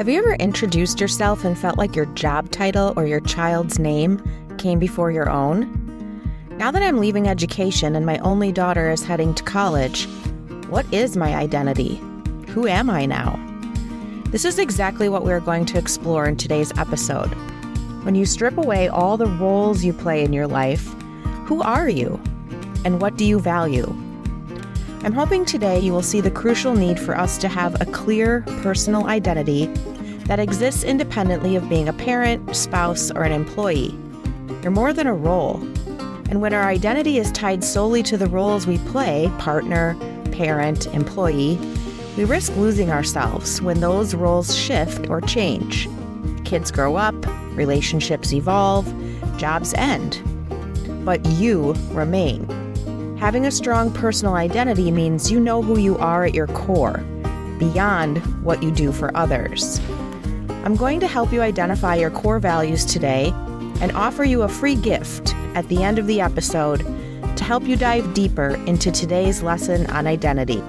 Have you ever introduced yourself and felt like your job title or your child's name came before your own? Now that I'm leaving education and my only daughter is heading to college, what is my identity? Who am I now? This is exactly what we're going to explore in today's episode. When you strip away all the roles you play in your life, who are you? And what do you value? I'm hoping today you will see the crucial need for us to have a clear personal identity that exists independently of being a parent, spouse, or an employee. You're more than a role. And when our identity is tied solely to the roles we play, partner, parent, employee, we risk losing ourselves when those roles shift or change. Kids grow up, relationships evolve, jobs end. But you remain. Having a strong personal identity means you know who you are at your core, beyond what you do for others. I'm going to help you identify your core values today and offer you a free gift at the end of the episode to help you dive deeper into today's lesson on identity.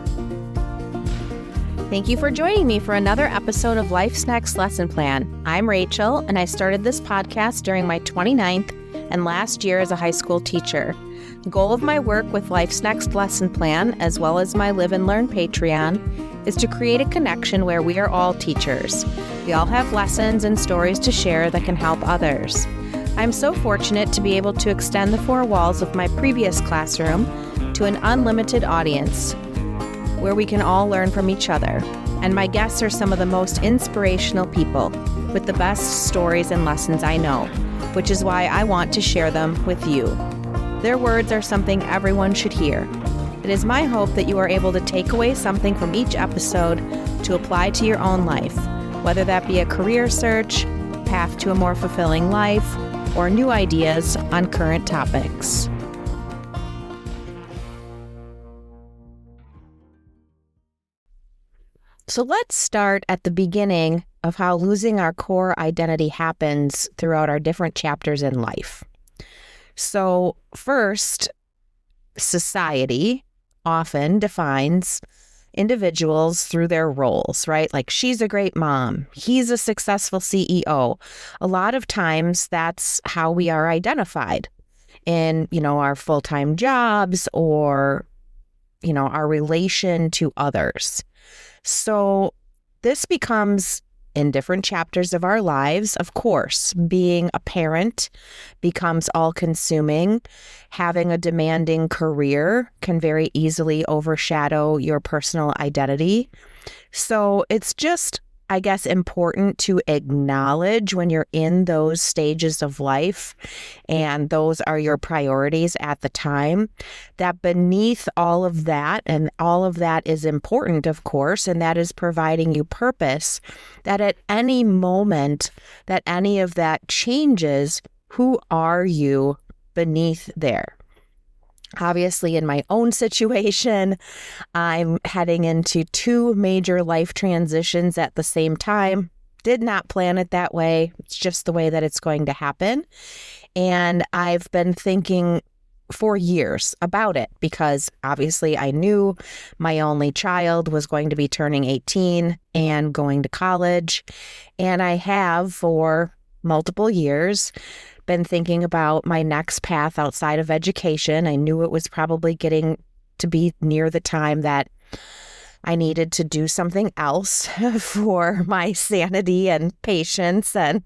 Thank you for joining me for another episode of Life's Next Lesson Plan. I'm Rachel, and I started this podcast during my 29th and last year as a high school teacher. The goal of my work with Life's Next Lesson Plan, as well as my Live and Learn Patreon, is to create a connection where we are all teachers. We all have lessons and stories to share that can help others. I'm so fortunate to be able to extend the four walls of my previous classroom to an unlimited audience, where we can all learn from each other. And my guests are some of the most inspirational people with the best stories and lessons I know, which is why I want to share them with you. Their words are something everyone should hear. It is my hope that you are able to take away something from each episode to apply to your own life, whether that be a career search, path to a more fulfilling life, or new ideas on current topics. So let's start at the beginning of how losing our core identity happens throughout our different chapters in life. So first, society often defines individuals through their roles, right? Like, she's a great mom, he's a successful CEO. A lot of times that's how we are identified in, our full-time jobs or, our relation to others. So this becomes in different chapters of our lives. Of course, being a parent becomes all-consuming. Having a demanding career can very easily overshadow your personal identity. So it's just, I guess, important to acknowledge when you're in those stages of life and those are your priorities at the time, that beneath all of that, and all of that is important, of course, and that is providing you purpose, that at any moment that any of that changes, who are you beneath there? Obviously, in my own situation, I'm heading into two major life transitions at the same time. Did not plan it that way. It's just the way that it's going to happen. And I've been thinking for years about it because obviously I knew my only child was going to be turning 18 and going to college. And I have for multiple years been thinking about my next path outside of education. I knew it was probably getting to be near the time that I needed to do something else for my sanity and patience and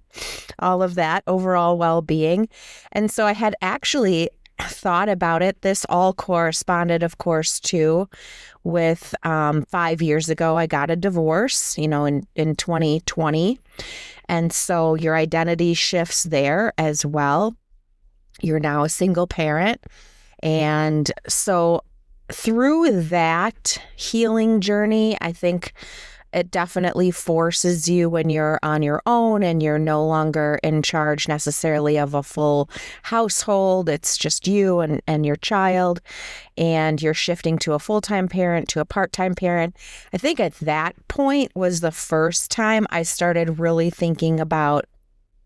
all of that overall well-being. And so I had actually thought about it. This all corresponded, of course, to with 5 years ago, I got a divorce, in 2020. And so your identity shifts there as well. You're now a single parent. And so through that healing journey, I think it definitely forces you when you're on your own and you're no longer in charge necessarily of a full household. It's just you and your child, and you're shifting to a full-time parent, to a part-time parent. I think at that point was the first time I started really thinking about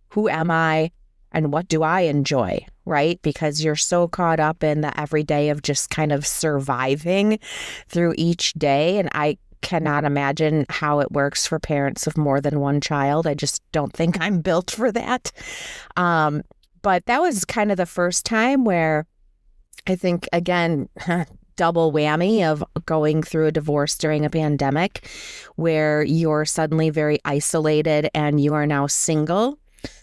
who am I and what do I enjoy, right? Because you're so caught up in the everyday of just kind of surviving through each day. And I cannot imagine how it works for parents of more than one child. I just don't think I'm built for that. But that was kind of the first time where I think, again, double whammy of going through a divorce during a pandemic where you're suddenly very isolated and you are now single.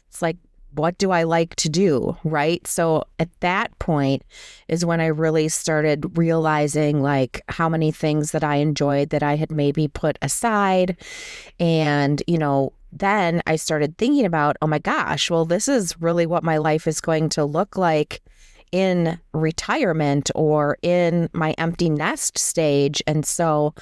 It's like, what do I like to do? Right. So at that point is when I really started realizing like how many things that I enjoyed that I had maybe put aside. And, then I started thinking about, oh my gosh, well, this is really what my life is going to look like in retirement or in my empty nest stage. And so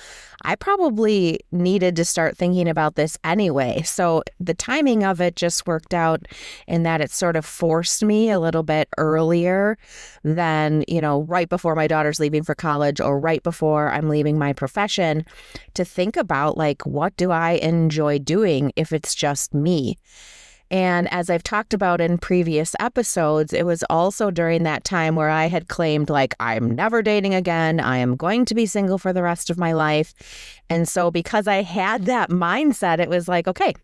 I probably needed to start thinking about this anyway. So the timing of it just worked out in that it sort of forced me a little bit earlier than, right before my daughter's leaving for college or right before I'm leaving my profession to think about like, what do I enjoy doing if it's just me? And as I've talked about in previous episodes, it was also during that time where I had claimed like, I'm never dating again. I am going to be single for the rest of my life. And so because I had that mindset, it was like, okay,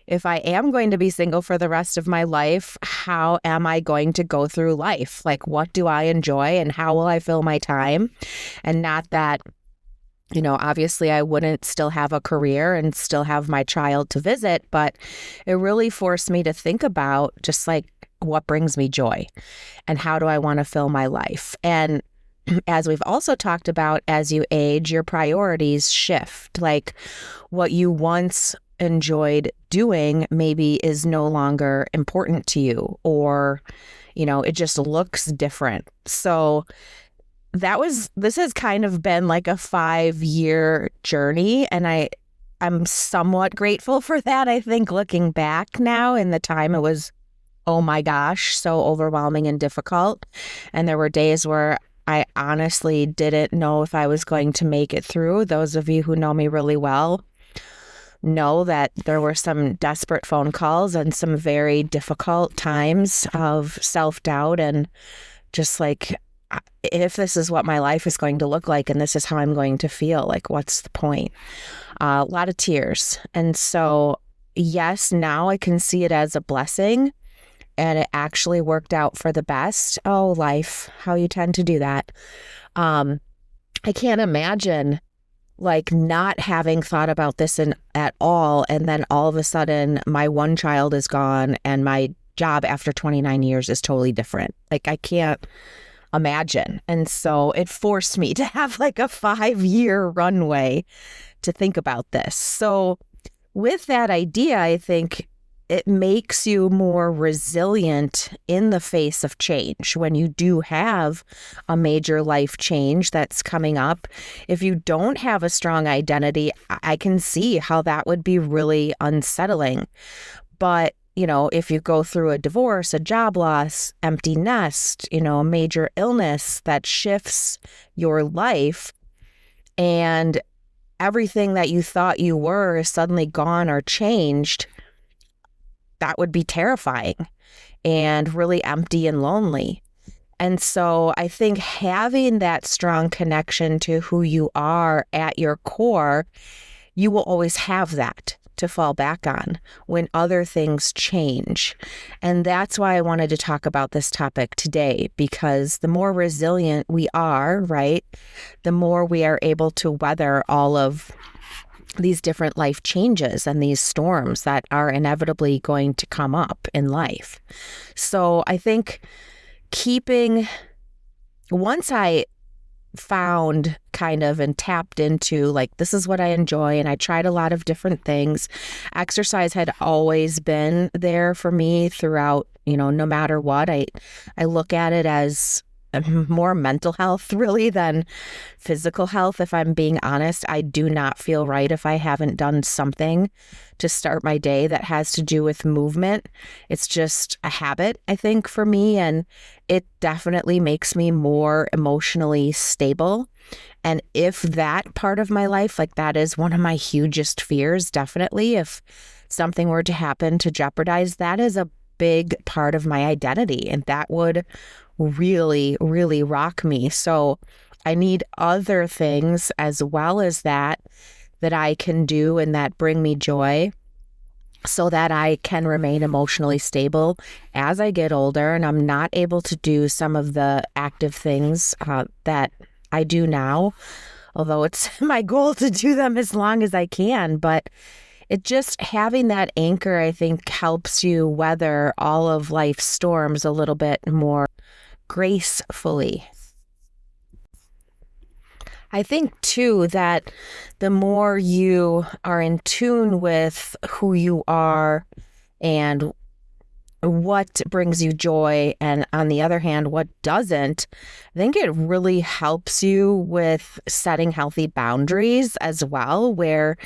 if I am going to be single for the rest of my life, how am I going to go through life? Like, what do I enjoy and how will I fill my time? And not that, obviously I wouldn't still have a career and still have my child to visit, but it really forced me to think about just like what brings me joy and how do I want to fill my life. And as we've also talked about, as you age, your priorities shift. Like what you once enjoyed doing maybe is no longer important to you, or, it just looks different. So this has kind of been like a 5-year journey, and I'm somewhat grateful for that. I think looking back now, in the time it was, oh my gosh, so overwhelming and difficult. And there were days where I honestly didn't know if I was going to make it through. Those of you who know me really well know that there were some desperate phone calls and some very difficult times of self-doubt and just like, if this is what my life is going to look like and this is how I'm going to feel, like, what's the point? A lot of tears. And so, yes, now I can see it as a blessing and it actually worked out for the best. Oh, life, how you tend to do that. I can't imagine like not having thought about this at all. And then all of a sudden my one child is gone and my job after 29 years is totally different. Like I can't imagine. And so it forced me to have like a 5-year runway to think about this. So with that idea, I think it makes you more resilient in the face of change. When you do have a major life change that's coming up, if you don't have a strong identity, I can see how that would be really unsettling. But if you go through a divorce, a job loss, empty nest, a major illness that shifts your life and everything that you thought you were is suddenly gone or changed, that would be terrifying and really empty and lonely. And so I think having that strong connection to who you are at your core, you will always have that to fall back on when other things change. And that's why I wanted to talk about this topic today, because the more resilient we are, right, the more we are able to weather all of these different life changes and these storms that are inevitably going to come up in life. So I think once I found kind of and tapped into like, this is what I enjoy. And I tried a lot of different things. Exercise had always been there for me throughout, no matter what. I look at it as more mental health really than physical health. If I'm being honest, I do not feel right if I haven't done something to start my day that has to do with movement. It's just a habit, I think, for me. And it definitely makes me more emotionally stable. And if that part of my life, like that is one of my hugest fears, definitely, if something were to happen to jeopardize, that is a big part of my identity. And that would really, really rock me. So I need other things as well as that that I can do and that bring me joy so that I can remain emotionally stable as I get older and I'm not able to do some of the active things that I do now, although it's my goal to do them as long as I can. But it just having that anchor, I think, helps you weather all of life's storms a little bit more gracefully. I think, too, that the more you are in tune with who you are and what brings you joy, and on the other hand, what doesn't, I think it really helps you with setting healthy boundaries as well, where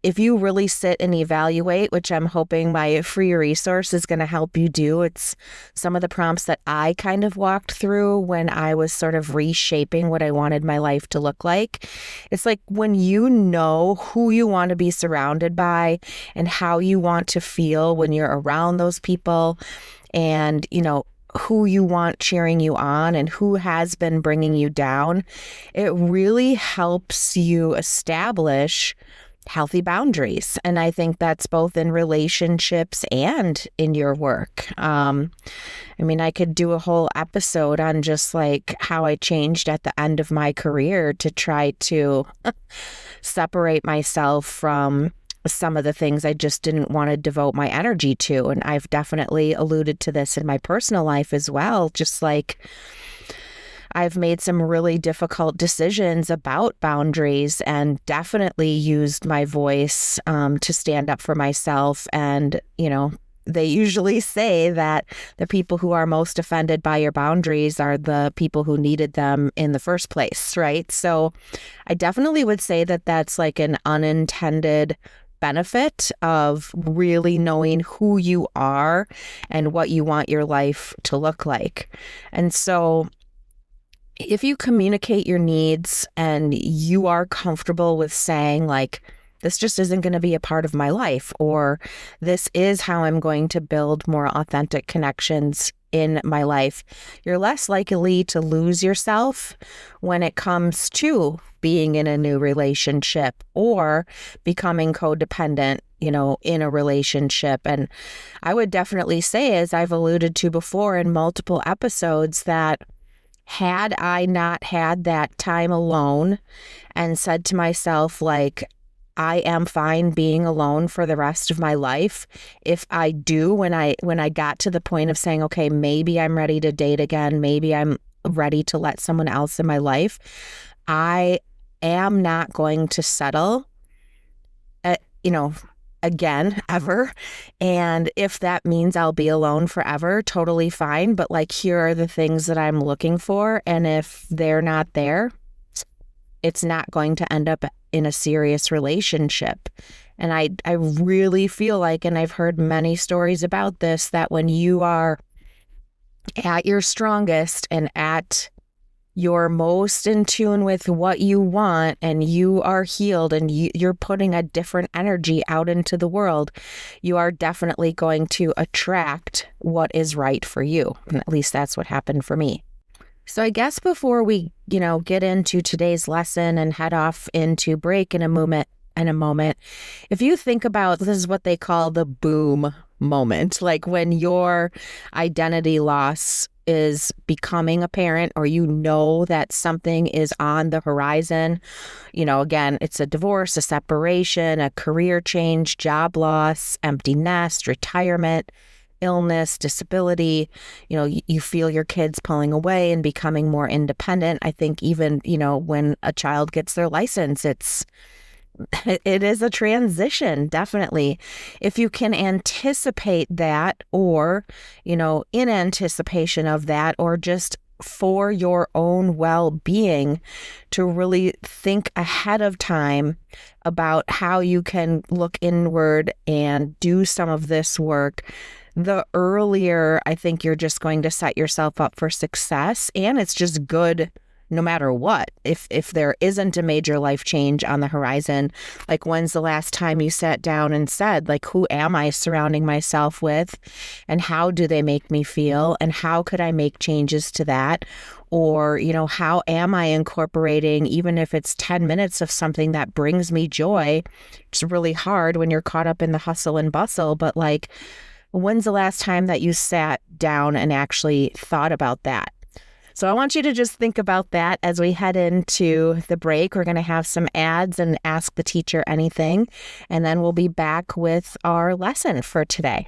if you really sit and evaluate, which I'm hoping my free resource is going to help you do, it's some of the prompts that I kind of walked through when I was sort of reshaping what I wanted my life to look like. It's like when you know who you want to be surrounded by and how you want to feel when you're around those people, and, who you want cheering you on and who has been bringing you down, it really helps you establish healthy boundaries. And I think that's both in relationships and in your work. I could do a whole episode on just like how I changed at the end of my career to try to separate myself from some of the things I just didn't want to devote my energy to. And I've definitely alluded to this in my personal life as well, just like I've made some really difficult decisions about boundaries and definitely used my voice to stand up for myself. And, they usually say that the people who are most offended by your boundaries are the people who needed them in the first place, right? So I definitely would say that that's like an unintended benefit of really knowing who you are and what you want your life to look like. And so if you communicate your needs and you are comfortable with saying like, this just isn't going to be a part of my life, or this is how I'm going to build more authentic connections in my life, you're less likely to lose yourself when it comes to being in a new relationship or becoming codependent, in a relationship. And I would definitely say, as I've alluded to before in multiple episodes, that had I not had that time alone and said to myself, like, I am fine being alone for the rest of my life. If I do, when I got to the point of saying, okay, maybe I'm ready to date again, maybe I'm ready to let someone else in my life, I am not going to settle, again, ever. And if that means I'll be alone forever, totally fine. But like, here are the things that I'm looking for. And if they're not there, it's not going to end up in a serious relationship. And I really feel like, and I've heard many stories about this, that when you are at your strongest and at your most in tune with what you want, and you are healed and you're putting a different energy out into the world, you are definitely going to attract what is right for you. And at least that's what happened for me. So I guess before we, get into today's lesson and head off into break in a moment, if you think about, this is what they call the boom moment, like when your identity loss is becoming apparent, or that something is on the horizon. Again, it's a divorce, a separation, a career change, job loss, empty nest, retirement, illness, disability, you feel your kids pulling away and becoming more independent. I think even, when a child gets their license, it is a transition, definitely. If you can anticipate that, or, in anticipation of that, or just for your own well-being, to really think ahead of time about how you can look inward and do some of this work, the earlier I think you're just going to set yourself up for success. And it's just good no matter what. If there isn't a major life change on the horizon, like when's the last time you sat down and said, like, who am I surrounding myself with and how do they make me feel and how could I make changes to that? Or, how am I incorporating, even if it's 10 minutes of something that brings me joy? It's really hard when you're caught up in the hustle and bustle, but like, when's the last time that you sat down and actually thought about that? So I want you to just think about that as we head into the break. We're going to have some ads and ask the teacher anything, and then we'll be back with our lesson for today.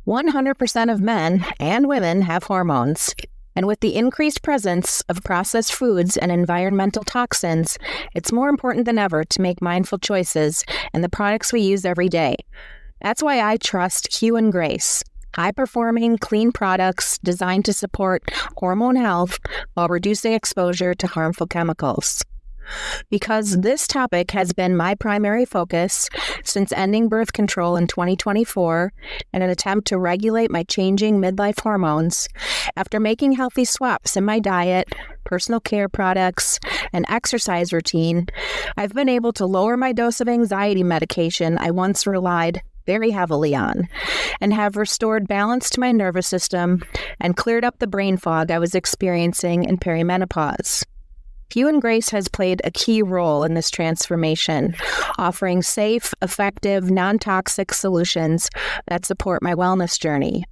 100% of men and women have hormones. And with the increased presence of processed foods and environmental toxins, it's more important than ever to make mindful choices in the products we use every day. That's why I trust Hue & Grace. High-performing, clean products designed to support hormone health while reducing exposure to harmful chemicals. Because this topic has been my primary focus since ending birth control in 2024 in an attempt to regulate my changing midlife hormones, after making healthy swaps in my diet, personal care products, and exercise routine, I've been able to lower my dose of anxiety medication I once relied very heavily on, and have restored balance to my nervous system and cleared up the brain fog I was experiencing in perimenopause. Hue & Grace has played a key role in this transformation, offering safe, effective, non-toxic solutions that support my wellness journey.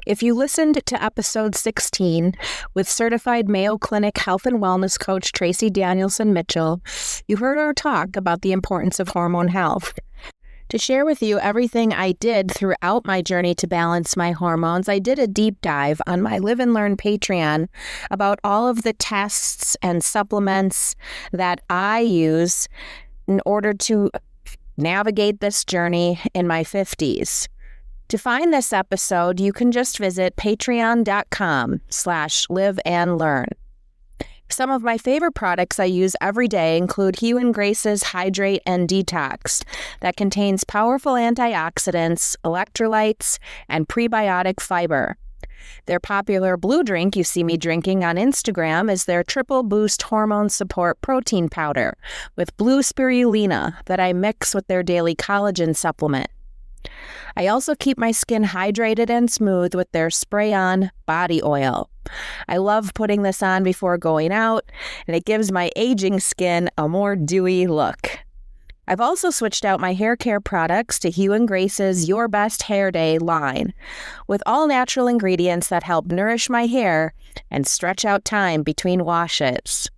If you listened to episode 16 with certified Mayo Clinic health and wellness coach Tracy Danielson Mitchell, you heard our talk about the importance of hormone health. To share with you everything I did throughout my journey to balance my hormones, I did a deep dive on my Live and Learn Patreon about all of the tests and supplements that I use in order to navigate this journey in my 50s. To find this episode, you can just visit patreon.com/liveandlearn. Some of my favorite products I use every day include Hue & Grace's Hydrate and Detox that contains powerful antioxidants, electrolytes, and prebiotic fiber. Their popular blue drink you see me drinking on Instagram is their Triple Boost Hormone Support Protein Powder with blue spirulina that I mix with their daily collagen supplement. I also keep my skin hydrated and smooth with their spray-on body oil. I love putting this on before going out, and it gives my aging skin a more dewy look. I've also switched out my hair care products to Hue & Grace's Your Best Hair Day line, with all natural ingredients that help nourish my hair and stretch out time between washes.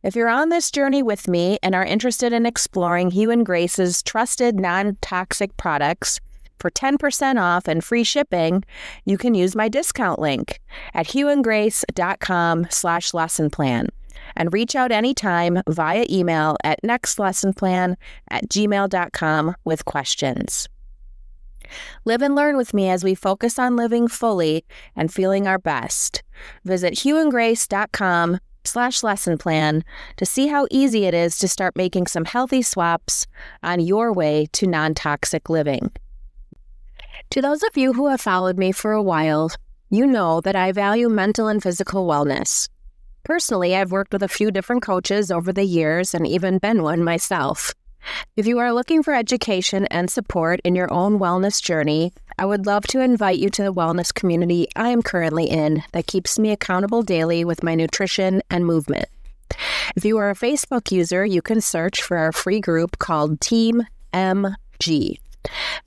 If you're on this journey with me and are interested in exploring Hue & Grace's trusted non-toxic products, for 10% off and free shipping, you can use my discount link at hueandgrace.com/lessonplan and reach out anytime via email at nextlessonplan@gmail.com with questions. Live and learn with me as we focus on living fully and feeling our best. Visit hueandgrace.com/lessonplan to see how easy it is to start making some healthy swaps on your way to non-toxic living. To those of you who have followed me for a while, you know that I value mental and physical wellness. Personally, I've worked with a few different coaches over the years and even been one myself. If you are looking for education and support in your own wellness journey, I would love to invite you to the wellness community I am currently in that keeps me accountable daily with my nutrition and movement. If you are a Facebook user, you can search for our free group called Team MG.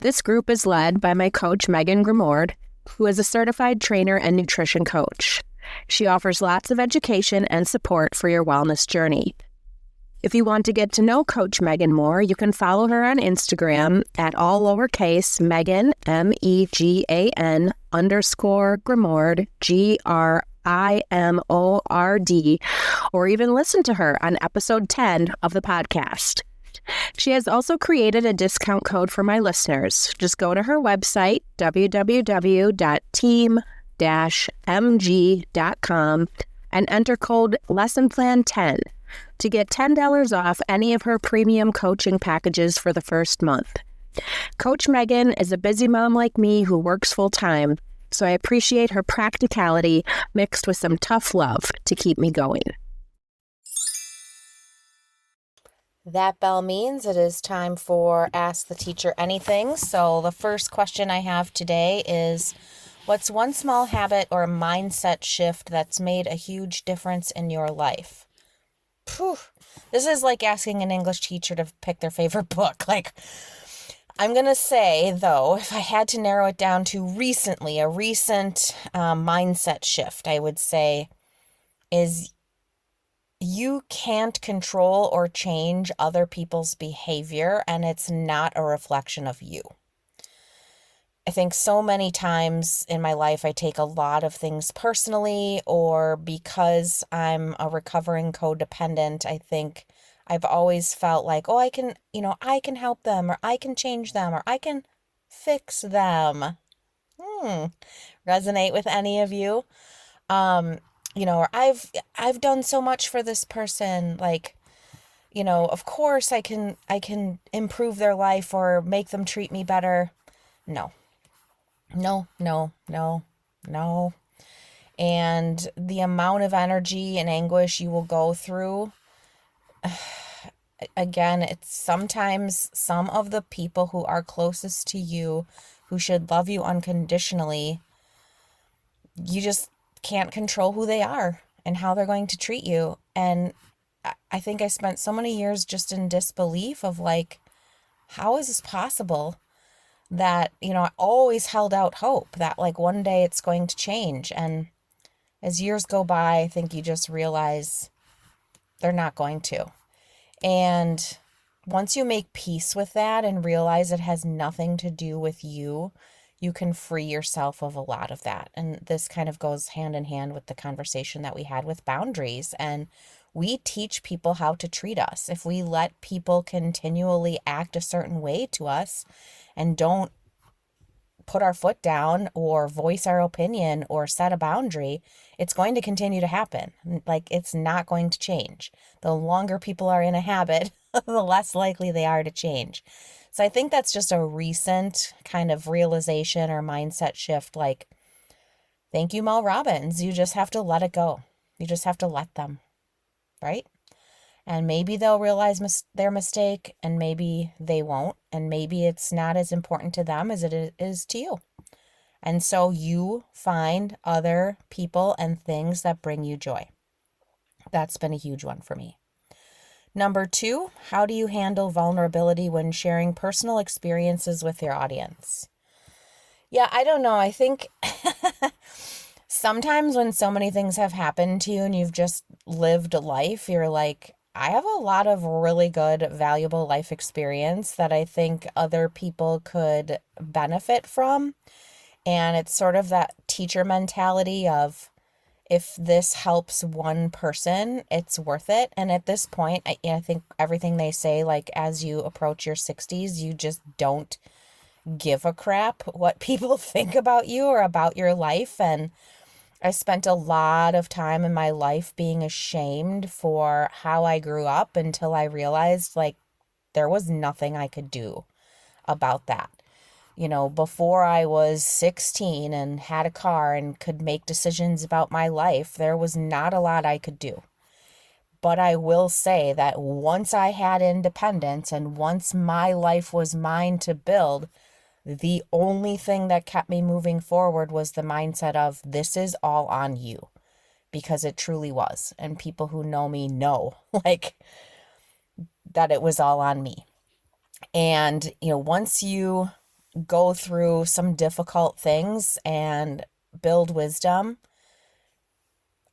This group is led by my coach, Megan Grimord, who is a certified trainer and nutrition coach. She offers lots of education and support for your wellness journey. If you want to get to know Coach Megan more, you can follow her on Instagram at all lowercase Megan, MEGAN _Grimord, GRIMORD, or even listen to her on episode 10 of the podcast. She has also created a discount code for my listeners. Just go to her website, www.team-mg.com, and enter code LessonPlan10 to get $10 off any of her premium coaching packages for the first month. Coach Megan is a busy mom like me who works full-time, So I appreciate her practicality mixed with some tough love to keep me going. That bell means it is time for Ask the Teacher Anything. So the first question I have today is, what's one small habit or mindset shift that's made a huge difference in your life? Phew. This is like asking an English teacher to pick their favorite book. Like, I'm going to say, though, if I had to narrow it down to a recent mindset shift, I would say is you can't control or change other people's behavior, and it's not a reflection of you. I think so many times in my life, I take a lot of things personally, or because I'm a recovering codependent, I think I've always felt like, oh, I can help them, or I can change them, or I can fix them. Resonate with any of you? Or I've done so much for this person, like, of course I can improve their life or make them treat me better. No. No, no, no, no. And the amount of energy and anguish you will go through, again, it's sometimes some of the people who are closest to you, who should love you unconditionally, you just can't control who they are and how they're going to treat you. And I think I spent so many years just in disbelief of like, how is this possible? That, I always held out hope that like one day it's going to change. And as years go by, I think you just realize they're not going to. And once you make peace with that and realize it has nothing to do with you, you can free yourself of a lot of that. And this kind of goes hand in hand with the conversation that we had with boundaries. And we teach people how to treat us. If we let people continually act a certain way to us and don't put our foot down or voice our opinion or set a boundary, it's going to continue to happen. Like, it's not going to change. The longer people are in a habit, the less likely they are to change. So I think that's just a recent kind of realization or mindset shift. Like, thank you, Mel Robbins. You just have to let it go. You just have to let them, right? And maybe they'll realize their mistake, and maybe they won't. And maybe it's not as important to them as it is to you. And so you find other people and things that bring you joy. That's been a huge one for me. Number 2, how do you handle vulnerability when sharing personal experiences with your audience? Yeah, I don't know. I think sometimes when so many things have happened to you and you've just lived a life, you're like, I have a lot of really good, valuable life experience that I think other people could benefit from. And it's sort of that teacher mentality of, if this helps one person, it's worth it. And at this point, I think everything they say, like, as you approach your 60s, you just don't give a crap what people think about you or about your life. And I spent a lot of time in my life being ashamed for how I grew up until I realized, like, there was nothing I could do about that. Before I was 16 and had a car and could make decisions about my life, there was not a lot I could do. But I will say that once I had independence and once my life was mine to build, the only thing that kept me moving forward was the mindset of, this is all on you, because it truly was. And people who know me know, like, that it was all on me. And, once you go through some difficult things and build wisdom,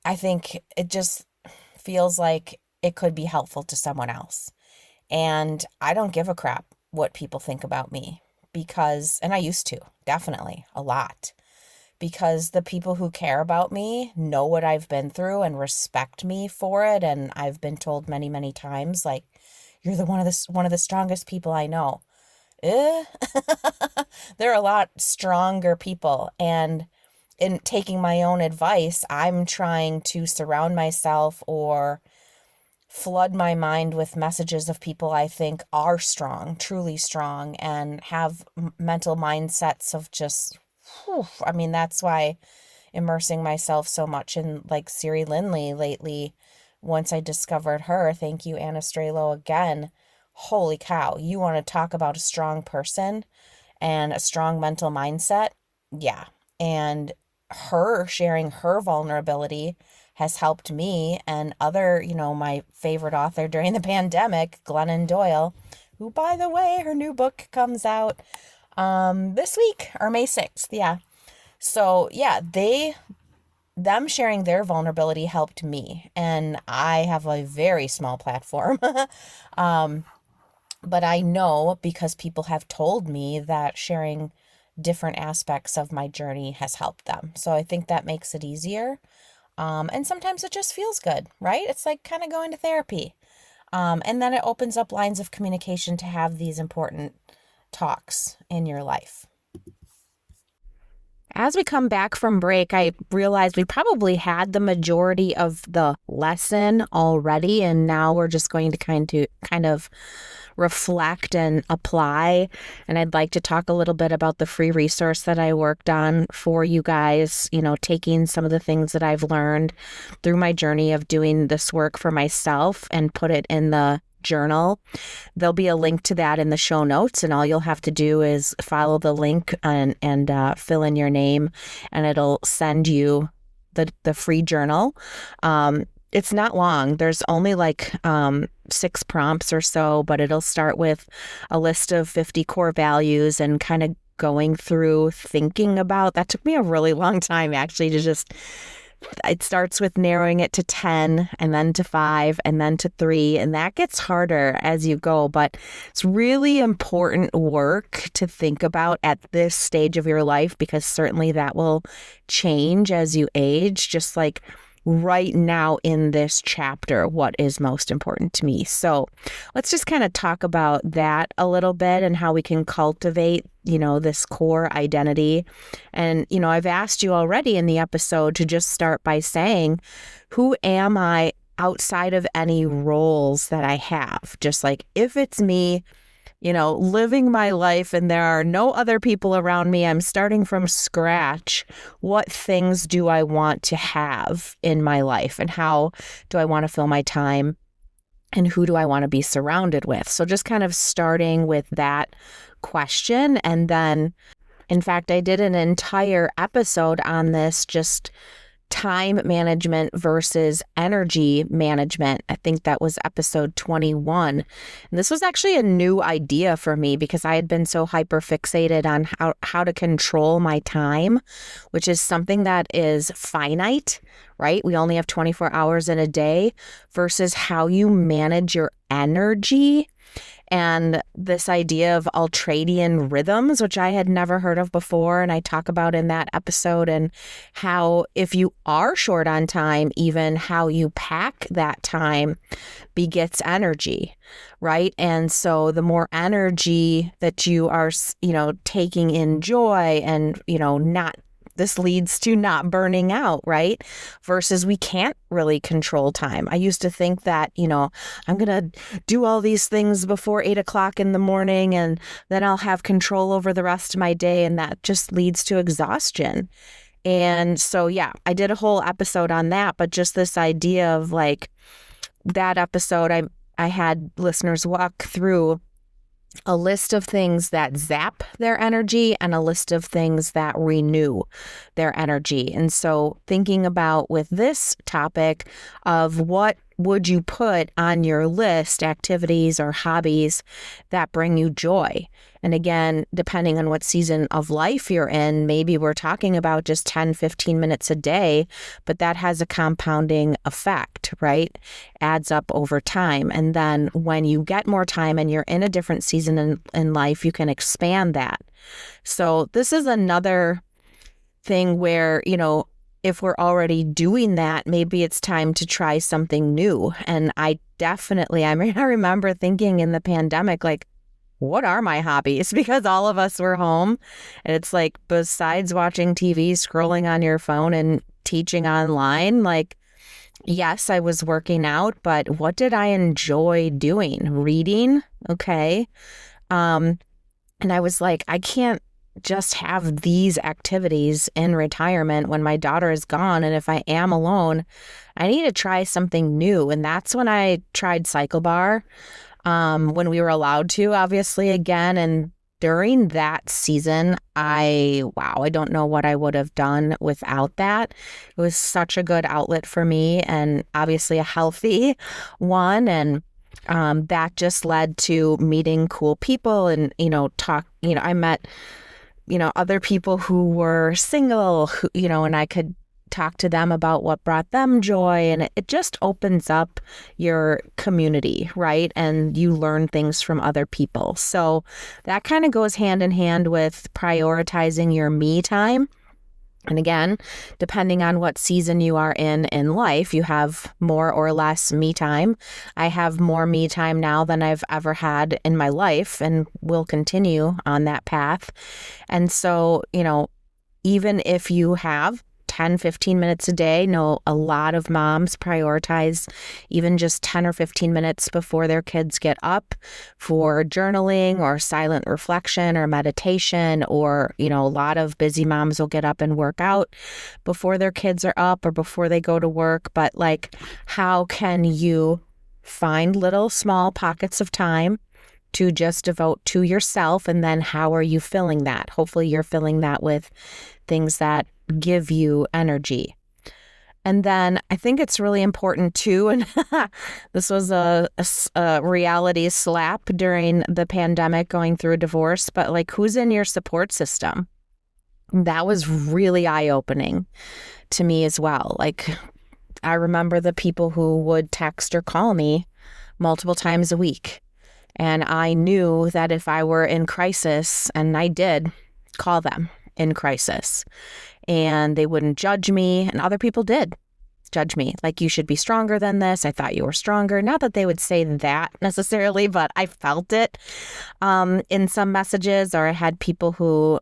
I think it just feels like it could be helpful to someone else. And I don't give a crap what people think about me, because, and I used to, definitely, a lot, because the people who care about me know what I've been through and respect me for it. And I've been told many, many times, like, you're one of the strongest people I know. There are a lot stronger people. And in taking my own advice, I'm trying to surround myself or flood my mind with messages of people I think are strong, truly strong, and have mental mindsets of just I mean, that's why immersing myself so much in like Siri Lindley lately, once I discovered her, thank you, Anna Strelo, again. Holy cow, you want to talk about a strong person and a strong mental mindset? Yeah. And her sharing her vulnerability has helped me and other, my favorite author during the pandemic, Glennon Doyle, who, by the way, her new book comes out this week or May 6th. Yeah. So yeah, them sharing their vulnerability helped me. And I have a very small platform. But I know because people have told me that sharing different aspects of my journey has helped them. So I think that makes it easier. And sometimes it just feels good, right? It's like kind of going to therapy. And then it opens up lines of communication to have these important talks in your life. As we come back from break, I realized we probably had the majority of the lesson already, and now we're just going to kind of reflect and apply. And I'd like to talk a little bit about the free resource that I worked on for you guys, taking some of the things that I've learned through my journey of doing this work for myself and put it in the journal. There'll be a link to that in the show notes, and all you'll have to do is follow the link and fill in your name, and it'll send you the free journal. It's not long. There's only like 6 prompts or so, but it'll start with a list of 50 core values and kind of going through thinking about. That took me a really long time actually to just. It starts with narrowing it to 10 and then to 5 and then to 3. And that gets harder as you go. But it's really important work to think about at this stage of your life, because certainly that will change as you age, just like right now in this chapter, what is most important to me. So let's just kind of talk about that a little bit and how we can cultivate, this core identity. And, I've asked you already in the episode to just start by saying, who am I outside of any roles that I have? Just like if it's me, living my life and there are no other people around me, I'm starting from scratch. What things do I want to have in my life, and how do I want to fill my time, and who do I want to be surrounded with? So just kind of starting with that question. And then, in fact, I did an entire episode on this, just time management versus energy management. I think that was episode 21. And this was actually a new idea for me because I had been so hyper fixated on how to control my time, which is something that is finite, right? We only have 24 hours in a day, versus how you manage your energy. And this idea of ultradian rhythms, which I had never heard of before, and I talk about in that episode, and how if you are short on time, even how you pack that time begets energy, right? And so the more energy that you are, taking in joy and, this leads to not burning out, right? Versus we can't really control time. I used to think that, I'm going to do all these things before 8 o'clock in the morning and then I'll have control over the rest of my day. And that just leads to exhaustion. And so, yeah, I did a whole episode on that, but just this idea of like that episode, I had listeners walk through a list of things that zap their energy and a list of things that renew their energy. And so thinking about with this topic of what would you put on your list, activities or hobbies that bring you joy? And again, depending on what season of life you're in, maybe we're talking about just 10, 15 minutes a day, but that has a compounding effect, right? Adds up over time. And then when you get more time and you're in a different season in life, you can expand that. So this is another thing where, if we're already doing that, maybe it's time to try something new. And I remember thinking in the pandemic, like, what are my hobbies? Because all of us were home. And it's like, besides watching TV, scrolling on your phone and teaching online, like, yes, I was working out, but what did I enjoy doing? Reading. Okay. And I was like, I can't just have these activities in retirement when my daughter is gone. And if I am alone, I need to try something new. And that's when I tried Cycle Bar, when we were allowed to, obviously, again. And during that season, I don't know what I would have done without that. It was such a good outlet for me, and obviously a healthy one. And that just led to meeting cool people and, I met, other people who were single, who, and I could talk to them about what brought them joy. And it just opens up your community, right? And you learn things from other people. So that kind of goes hand in hand with prioritizing your me time. And again, depending on what season you are in life, you have more or less me time. I have more me time now than I've ever had in my life, and will continue on that path. And so, even if you have 10, 15 minutes a day. A lot of moms prioritize even just 10 or 15 minutes before their kids get up for journaling or silent reflection or meditation, or, a lot of busy moms will get up and work out before their kids are up or before they go to work. But how can you find little small pockets of time to just devote to yourself? And then how are you filling that? Hopefully you're filling that with things that give you energy. And then I think it's really important too, and this was a reality slap during the pandemic, going through a divorce, but who's in your support system? That was really eye-opening to me as well. I remember the people who would text or call me multiple times a week. And I knew that if I were in crisis, and I did call them in crisis, and they wouldn't judge me, and other people did judge me. You should be stronger than this. I thought you were stronger. Not that they would say that necessarily, but I felt it in some messages. Or I had people who,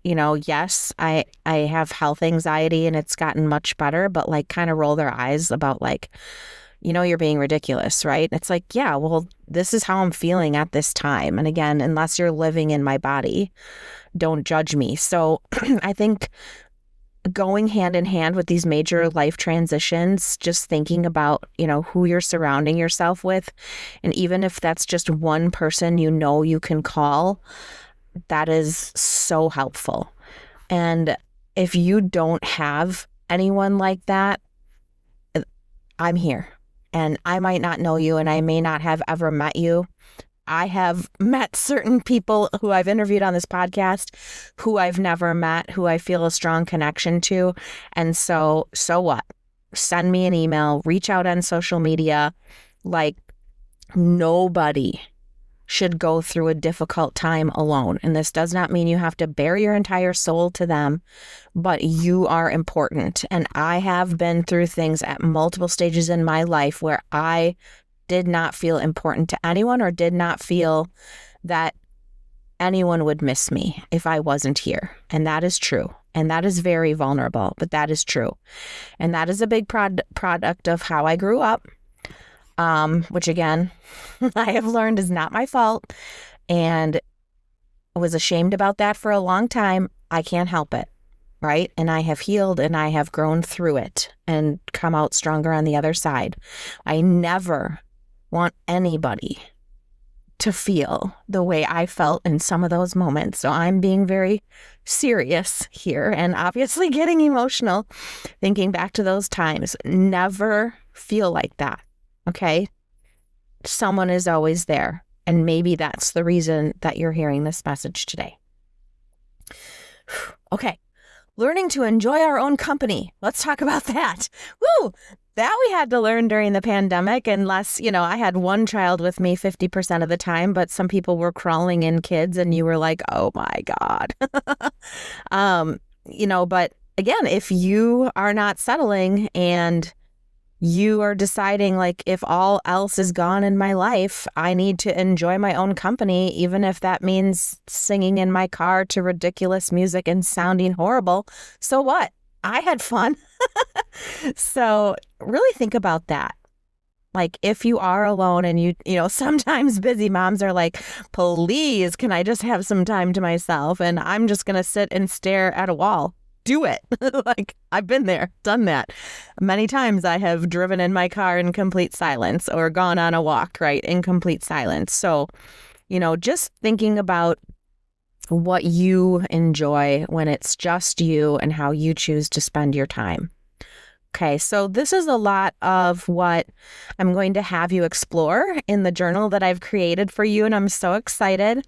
yes, I have health anxiety and it's gotten much better, but kind of roll their eyes about you're being ridiculous, right? It's yeah, well, this is how I'm feeling at this time. And again, unless you're living in my body, don't judge me. So I think going hand in hand with these major life transitions, just thinking about, who you're surrounding yourself with. And even if that's just one person you can call, that is so helpful. And if you don't have anyone like that, I'm here. And I might not know you, and I may not have ever met you. I have met certain people who I've interviewed on this podcast who I've never met, who I feel a strong connection to. And so what? Send me an email, reach out on social media. Nobody should go through a difficult time alone. And this does not mean you have to bare your entire soul to them, but you are important. And I have been through things at multiple stages in my life where I did not feel important to anyone, or did not feel that anyone would miss me if I wasn't here. And that is true. And that is very vulnerable, but that is true. And that is a big product of how I grew up, which again, I have learned is not my fault. And I was ashamed about that for a long time. I can't help it, right? And I have healed, and I have grown through it and come out stronger on the other side. I never want anybody to feel the way I felt in some of those moments. So I'm being very serious here, and obviously getting emotional thinking back to those times. Never feel like that, okay? Someone is always there, and maybe that's the reason that you're hearing this message today. Okay, learning to enjoy our own company. Let's talk about that. Woo! That we had to learn during the pandemic, unless, I had one child with me 50% of the time, but some people were crawling in kids and you were like, oh my God. But again, if you are not settling and you are deciding if all else is gone in my life, I need to enjoy my own company, even if that means singing in my car to ridiculous music and sounding horrible. So what? I had fun. So really think about that. Like if you are alone and sometimes busy moms are like, please, can I just have some time to myself? And I'm just going to sit and stare at a wall. Do it. Like I've been there, done that. Many times I have driven in my car in complete silence or gone on a walk, right, in complete silence. So, just thinking about what you enjoy when it's just you and how you choose to spend your time. Okay, so this is a lot of what I'm going to have you explore in the journal that I've created for you, and I'm so excited.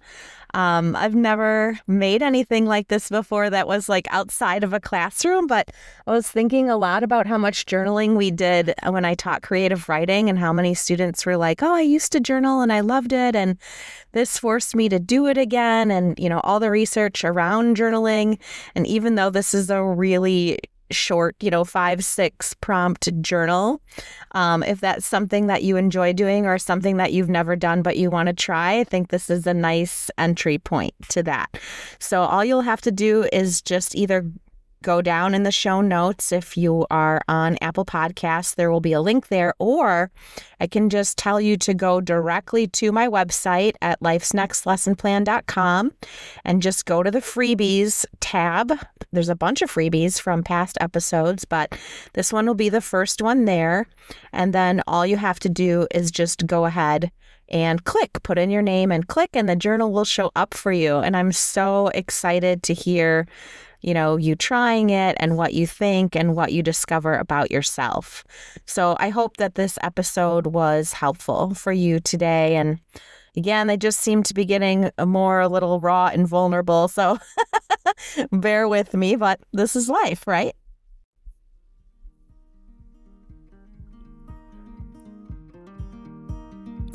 I've never made anything like this before that was like outside of a classroom, but I was thinking a lot about how much journaling we did when I taught creative writing and how many students were like, oh, I used to journal and I loved it, and this forced me to do it again, and, all the research around journaling. And even though this is a really short, 5-6 prompt journal. If that's something that you enjoy doing or something that you've never done but you want to try, I think this is a nice entry point to that. So all you'll have to do is just either go down in the show notes. If you are on Apple Podcasts, there will be a link there, or I can just tell you to go directly to my website at lifesnextlessonplan.com and just go to the freebies tab. There's a bunch of freebies from past episodes, but this one will be the first one there. And then all you have to do is just go ahead and put in your name and click, and the journal will show up for you. And I'm so excited to hear you trying it and what you think and what you discover about yourself. So I hope that this episode was helpful for you today. And again, they just seem to be getting a little raw and vulnerable. So bear with me, but this is life, right?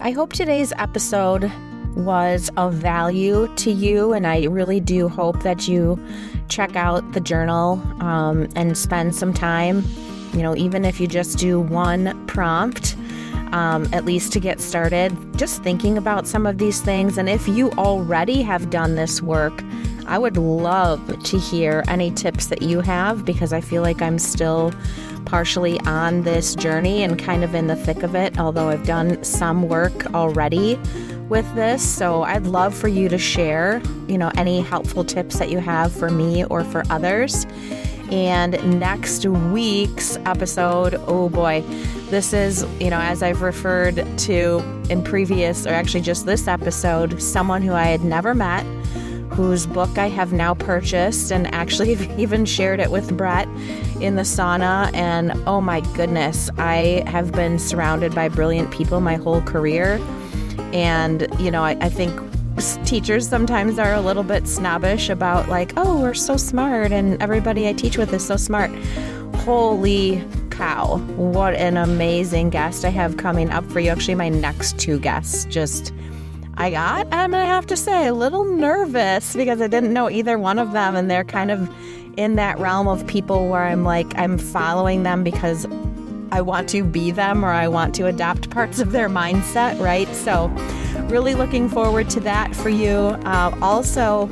I hope today's episode was of value to you, and I really do hope that you check out the journal and spend some time, even if you just do one prompt, at least to get started, just thinking about some of these things. And if you already have done this work, I would love to hear any tips that you have, because I feel like I'm still partially on this journey and kind of in the thick of it, although I've done some work already with this. So I'd love for you to share, any helpful tips that you have for me or for others. And next week's episode, oh boy, this is, as I've referred to in previous, or actually just this episode, someone who I had never met, whose book I have now purchased and actually even shared it with Brett in the sauna. And oh my goodness, I have been surrounded by brilliant people my whole career. And, I think teachers sometimes are a little bit snobbish about like, oh, we're so smart and everybody I teach with is so smart. Holy cow, what an amazing guest I have coming up for you. Actually, my next two guests I'm going to have to say, a little nervous because I didn't know either one of them, and they're kind of in that realm of people where I'm following them because I want to be them or I want to adopt parts of their mindset, right? So really looking forward to that for you. Also,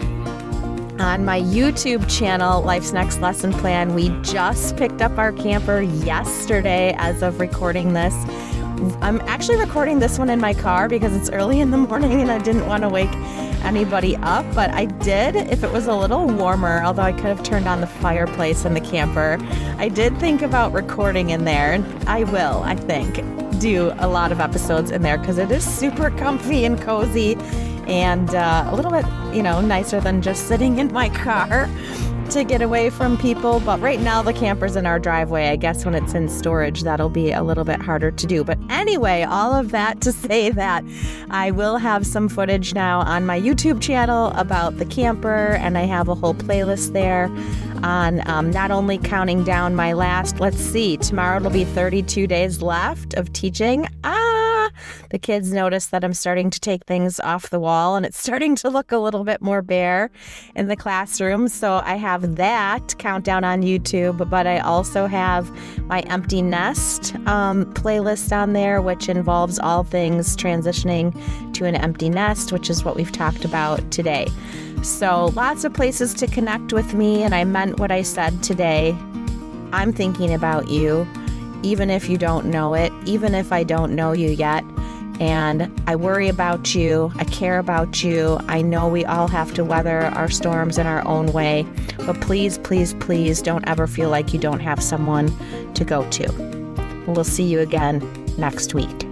on my YouTube channel, Life's Next Lesson Plan, we just picked up our camper yesterday as of recording this. I'm actually recording this one in my car because it's early in the morning and I didn't want to wake anybody up, but I did, if it was a little warmer, although I could have turned on the fireplace in the camper. I did think about recording in there, and I will, I think, do a lot of episodes in there because it is super comfy and cozy and a little bit, nicer than just sitting in my car to get away from people. But right now the camper's in our driveway. I guess when it's in storage, that'll be a little bit harder to do. But anyway, all of that to say that I will have some footage now on my YouTube channel about the camper, and I have a whole playlist there on not only counting down my last, let's see, tomorrow it'll be 32 days left of teaching. The kids notice that I'm starting to take things off the wall and it's starting to look a little bit more bare in the classroom. So I have that countdown on YouTube, but I also have my empty nest playlist on there, which involves all things transitioning to an empty nest, which is what we've talked about today. So lots of places to connect with me, and I meant what I said today. I'm thinking about you. even if you don't know it, even if I don't know you yet. And I worry about you. I care about you. I know we all have to weather our storms in our own way. But please, please, please don't ever feel like you don't have someone to go to. We'll see you again next week.